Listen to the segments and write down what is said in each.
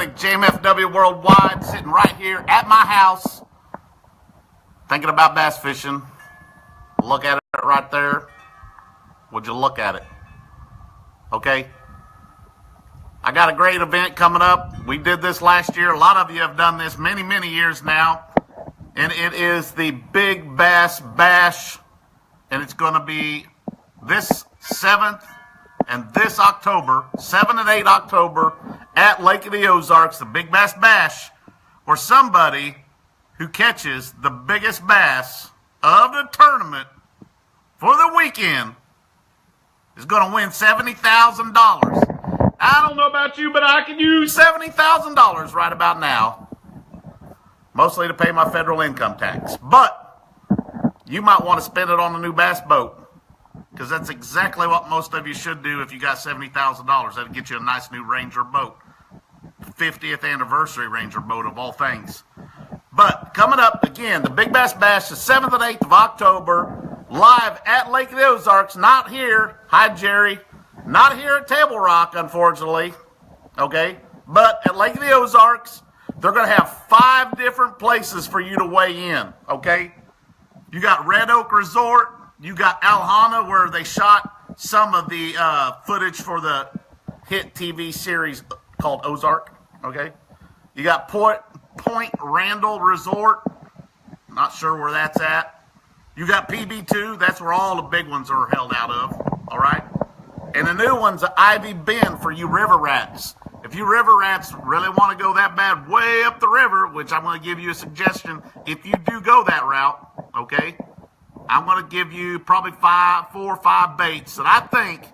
everybody. JMFW Worldwide, sitting right here at my house, thinking about bass fishing. Look at it right there. Would you look at it? Okay. I got a great event coming up. We did this last year. A lot of you have done this many, many years now. And it is the Big Bass Bash. And it's going to be this 7th and this October, 7 and 8 October, at Lake of the Ozarks, the Big Bass Bash, where somebody who catches the biggest bass of the tournament for the weekend is going to win $70,000. I don't know about you, but I can use $70,000 right about now, mostly to pay my federal income tax. But you might want to spend it on a new bass boat, because that's exactly what most of you should do if you got $70,000. That'll get you a nice new Ranger boat, 50th anniversary Ranger boat of all things. But coming up again, the Big Bass Bash, the 7th and 8th of October, live at Lake of the Ozarks, not here. Hi, Jerry. Not here at Table Rock, unfortunately, okay? But at Lake of the Ozarks, they're going to have 5 different places for you to weigh in, okay? You got Red Oak Resort. You got Alhana, where they shot some of the footage for the hit TV series called Ozark, okay? You got Point Randall Resort. Not sure where that's at. You got PB2. That's where all the big ones are held out of, all right? And the new one's Ivy Bend for you river rats. If you river rats really want to go that bad way up the river, which I'm going to give you a suggestion, if you do go that route, okay, I'm going to give you probably 4 or 5 baits that I think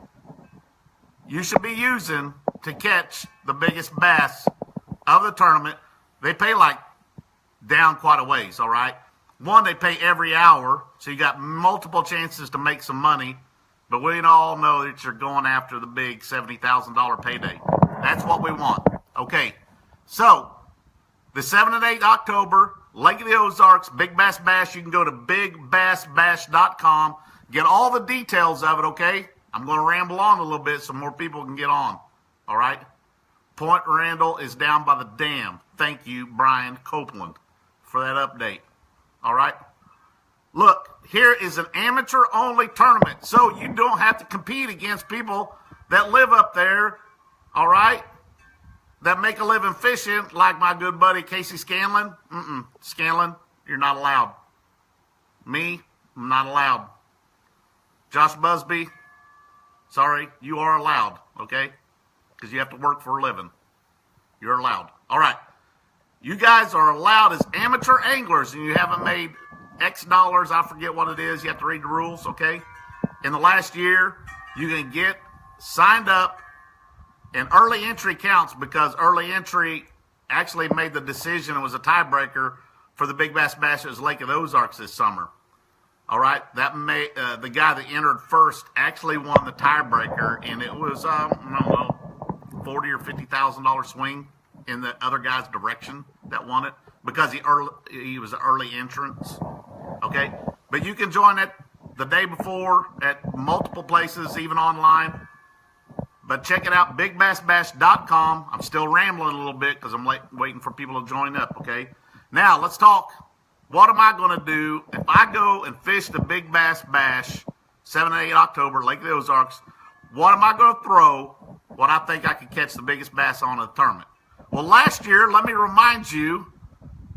you should be using to catch the biggest bass of the tournament. They pay like down quite a ways, all right? One, they pay every hour, so you got multiple chances to make some money. But we all know that you're going after the big $70,000 payday. That's what we want. Okay, so the 7th and 8th October, Lake of the Ozarks, Big Bass Bash. You can go to bigbassbash.com. Get all the details of it, okay? I'm going to ramble on a little bit so more people can get on, all right? Point Randall is down by the dam. Thank you, Brian Copeland, for that update, all right? Look, here is an amateur-only tournament, so you don't have to compete against people that live up there, all right, that make a living fishing, like my good buddy Casey Scanlon. Scanlon, you're not allowed. Me, I'm not allowed. Josh Busby, sorry, you are allowed, okay, because you have to work for a living. You're allowed. All right, you guys are allowed as amateur anglers, and you haven't made X dollars, I forget what it is. You have to read the rules, okay? In the last year, you can get signed up, and early entry counts because early entry actually made the decision. It was a tiebreaker for the Big Bass Bash at Lake of the Ozarks this summer. All right, that made the guy that entered first actually won the tiebreaker, and it was I don't know, $40,000 or $50,000 swing in the other guy's direction that won it because he was an early entrance. Okay, but you can join it the day before at multiple places, even online. But check it out, bigbassbash.com. I'm still rambling a little bit because I'm waiting for people to join up, okay? Now, let's talk. What am I going to do if I go and fish the Big Bass Bash, 7 and 8 October, Lake of the Ozarks? What am I going to throw what I think I could catch the biggest bass on in the tournament? Well, last year, let me remind you,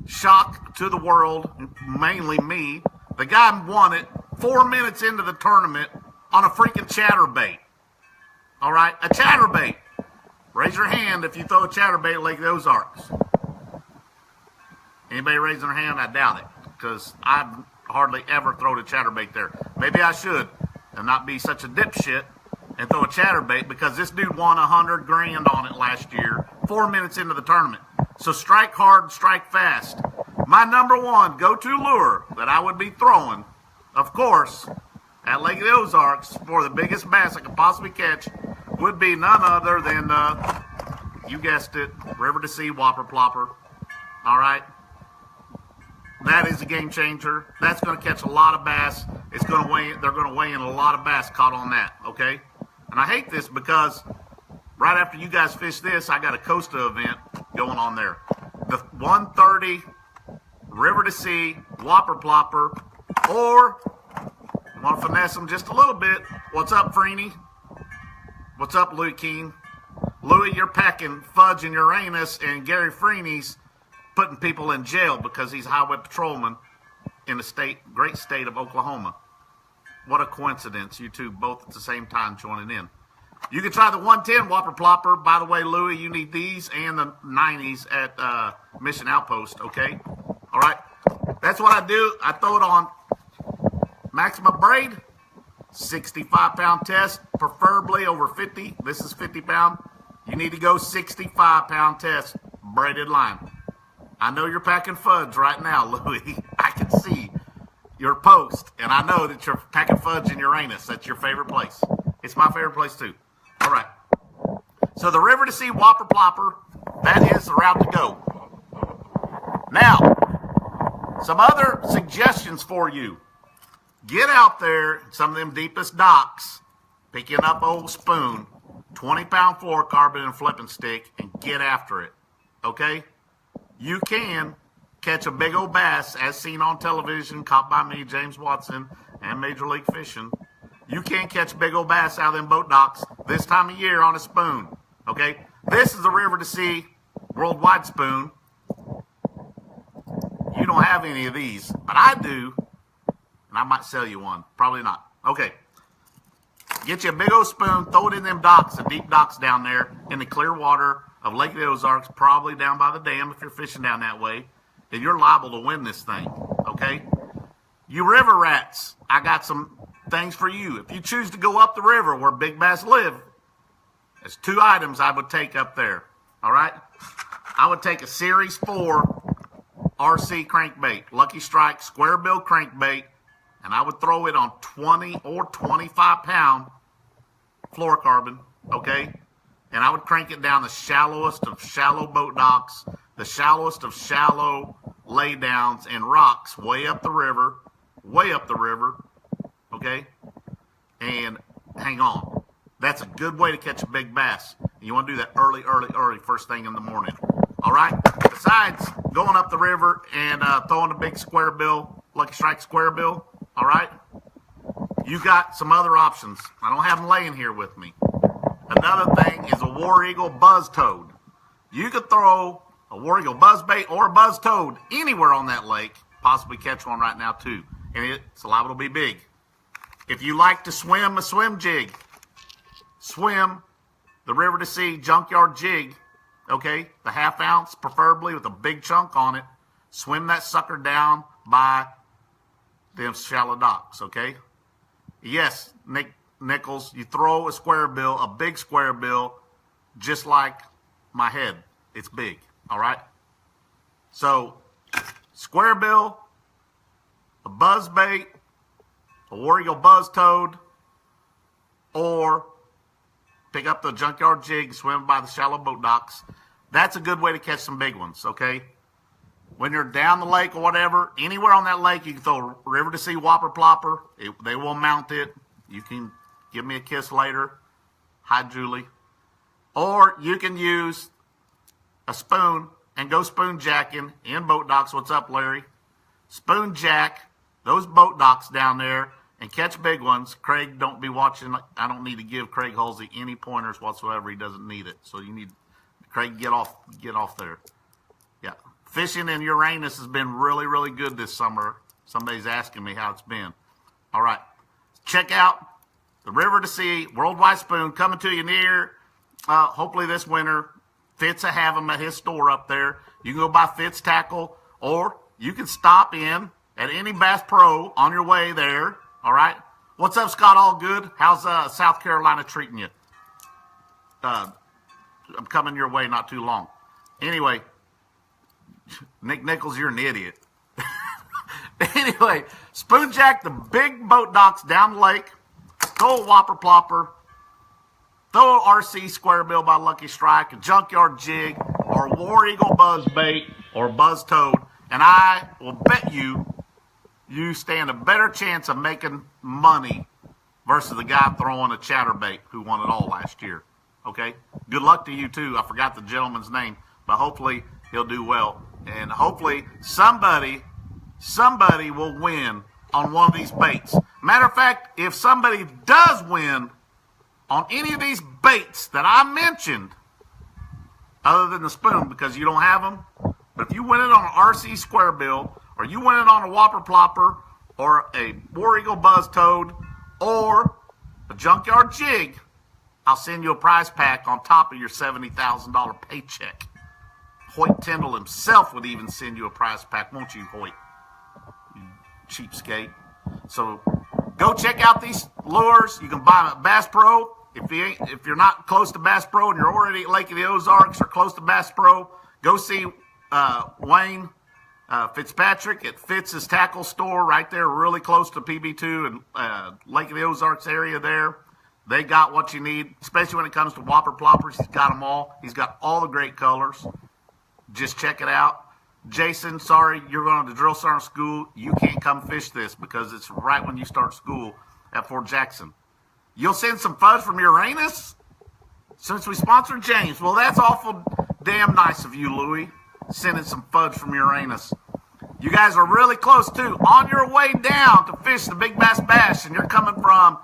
shock to the world, mainly me, the guy won it 4 minutes into the tournament on a freaking chatterbait. All right, a chatterbait. Raise your hand if you throw a chatterbait at Lake of the Ozarks. Anybody raising their hand? I doubt it, because I've hardly ever thrown a chatterbait there. Maybe I should and not be such a dipshit and throw a chatterbait, because this dude won $100 grand on it last year, 4 minutes into the tournament. So strike hard, strike fast. My number one go-to lure that I would be throwing, of course, at Lake of the Ozarks for the biggest bass I could possibly catch would be none other than, you guessed it, River to Sea Whopper Plopper. All right? That is a game changer. That's going to catch a lot of bass. They're going to weigh in a lot of bass caught on that, okay? And I hate this because right after you guys fish this, I got a Costa event going on there. The 130 River to Sea Whopper Plopper, or you want to finesse them just a little bit. What's up, Freeney? What's up, Louis Keene? Louis, you're packing fudge in Uranus, and Gary Freeney's putting people in jail because he's a highway patrolman in the great state of Oklahoma. What a coincidence, you two both at the same time joining in. You can try the 110 Whopper Plopper. By the way, Louis, you need these and the 90s at Mission Outpost, okay? All right? That's what I do. I throw it on maximum braid, 65-pound test, preferably over 50. This is 50-pound. You need to go 65-pound test, braided line. I know you're packing fudge right now, Louis. I can see your post, and I know that you're packing fudge in Uranus. That's your favorite place. It's my favorite place, too. All right. So the River to Sea Whopper Plopper, that is the route to go. Now, some other suggestions for you. Get out there, some of them deepest docks, picking up old spoon, 20-pound fluorocarbon and flipping stick, and get after it, okay? You can catch a big old bass, as seen on television, caught by me, James Watson, and Major League Fishing. You can catch big old bass out of them boat docks this time of year on a spoon, okay? This is the River to Sea Worldwide Spoon. You don't have any of these, but I do, and I might sell you one. Probably not. Okay. Get you a big old spoon, throw it in them docks, the deep docks down there in the clear water of Lake of the Ozarks, probably down by the dam if you're fishing down that way, and you're liable to win this thing, okay? You river rats, I got some things for you. If you choose to go up the river where big bass live, there's 2 items I would take up there, all right? I would take a Series 4 RC crankbait, Lucky Strike square bill crankbait, and I would throw it on 20 or 25-pound fluorocarbon, okay? And I would crank it down the shallowest of shallow boat docks, the shallowest of shallow laydowns and rocks way up the river, okay? And hang on. That's a good way to catch a big bass. You want to do that early, first thing in the morning, all right? Besides going up the river and throwing a big square bill, Lucky Strike square bill, all right? You got some other options. I don't have them laying here with me. Another thing is a War Eagle Buzz Toad. You could throw a War Eagle Buzz Bait or a Buzz Toad anywhere on that lake, possibly catch one right now too, and it's liable to be big. If you like to swim a swim jig, swim the River to Sea Junkyard Jig, okay, the 1/2 ounce preferably with a big chunk on it. Swim that sucker down by them shallow docks, okay? Yes, Nick Nichols, you throw a square bill, a big square bill, just like my head. It's big, all right? So, square bill, a buzz bait, a War Eagle Buzz Toad, or pick up the Junkyard Jig, swim by the shallow boat docks. That's a good way to catch some big ones, okay? When you're down the lake or whatever, anywhere on that lake, you can throw River to Sea Whopper Plopper. They will mount it. You can give me a kiss later. Hi, Julie. Or you can use a spoon and go spoon jacking in boat docks. What's up, Larry? Spoon jack those boat docks down there and catch big ones. Craig, don't be watching. I don't need to give Craig Halsey any pointers whatsoever. He doesn't need it. So you need, Craig, get off there. Yeah. Fishing in Uranus has been really, really good this summer. Somebody's asking me how it's been. All right. Check out the River to Sea Worldwide Spoon coming to you near, hopefully this winter. Fitz will have them at his store up there. You can go buy Fitz tackle, or you can stop in at any Bass Pro on your way there. All right. What's up, Scott? All good? How's South Carolina treating you? I'm coming your way not too long. Anyway, Nick Nichols, you're an idiot. Anyway, spoon jack the big boat docks down the lake, throw a Whopper Plopper, throw an RC square bill by Lucky Strike, a Junkyard Jig, or a War Eagle Buzz Bait, or Buzz Toad, and I will bet you stand a better chance of making money versus the guy throwing a chatterbait who won it all last year. Okay? Good luck to you, too. I forgot the gentleman's name, but hopefully he'll do well. And hopefully somebody will win on one of these baits. Matter of fact, if somebody does win on any of these baits that I mentioned, other than the spoon because you don't have them, but if you win it on an RC square bill, or you win it on a Whopper Plopper, or a War Eagle Buzz Toad, or a Junkyard Jig, I'll send you a prize pack on top of your $70,000 paycheck. Hoyt Tyndall himself would even send you a prize pack, won't you, Hoyt? You cheapskate. So go check out these lures. You can buy them at Bass Pro. If you're not close to Bass Pro and you're already at Lake of the Ozarks or close to Bass Pro, go see Wayne Fitzpatrick at Fitz's Tackle Store right there, really close to PB2 and Lake of the Ozarks area there. They got what you need, especially when it comes to Whopper Ploppers. He's got them all. He's got all the great colors. Just check it out. Jason, sorry, you're going to drill sergeant school. You can't come fish this because it's right when you start school at Fort Jackson. You'll send some fudge from Uranus since we sponsored James. Well, that's awful damn nice of you, Louie, sending some fudge from Uranus. You guys are really close, too. On your way down to fish the Big Bass Bash, and you're coming from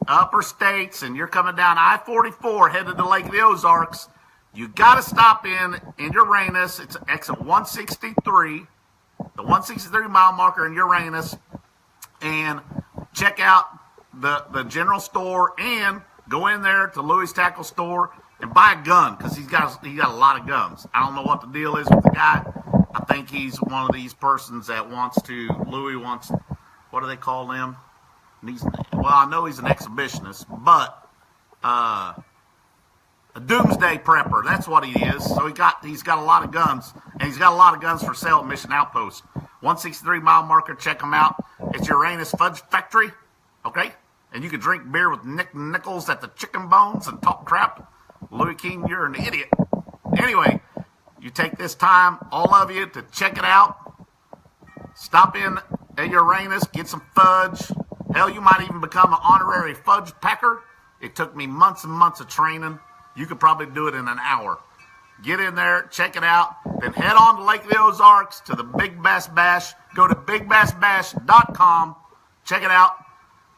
upper states, and you're coming down I-44 headed to Lake of the Ozarks, you got to stop in Uranus. It's exit 163, the 163 mile marker in Uranus, and check out the general store and go in there to Louie's Tackle Store and buy a gun because he got a lot of guns. I don't know what the deal is with the guy. I think he's one of these persons that Louie wants, what do they call them? Well, I know he's an exhibitionist, but a doomsday prepper. That's what he is. So he's got a lot of guns, and he's got a lot of guns for sale at Mission Outpost. 163 mile marker. Check him out. It's Uranus Fudge Factory. Okay, and you can drink beer with Nick Nichols at the Chicken Bones and talk crap. Louie King, you're an idiot. Anyway, you take this time, all of you, to check it out. Stop in at Uranus, get some fudge. Hell, you might even become an honorary fudge packer. It took me months and months of training. You could probably do it in an hour. Get in there, check it out, then head on to Lake of the Ozarks to the Big Bass Bash. Go to bigbassbash.com. Check it out.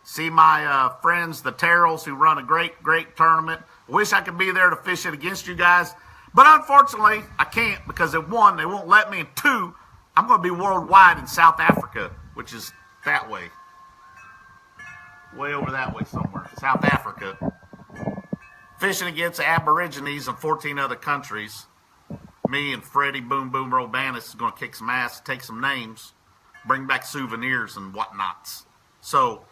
See my friends, the Terrells, who run a great, great tournament. Wish I could be there to fish it against you guys. But unfortunately, I can't because at one, they won't let me. And two, I'm going to be worldwide in South Africa, which is that way. Way over that way somewhere. South Africa. Fishing against Aborigines in 14 other countries. Me and Freddie Boom Boom Robanis is going to kick some ass, take some names, bring back souvenirs and whatnots. So,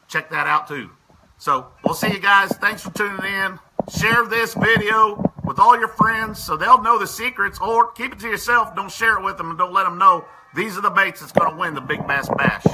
check that out too. So, we'll see you guys. Thanks for tuning in. Share this video with all your friends so they'll know the secrets, or keep it to yourself. Don't share it with them and don't let them know these are the baits that's going to win the Big Bass Bash.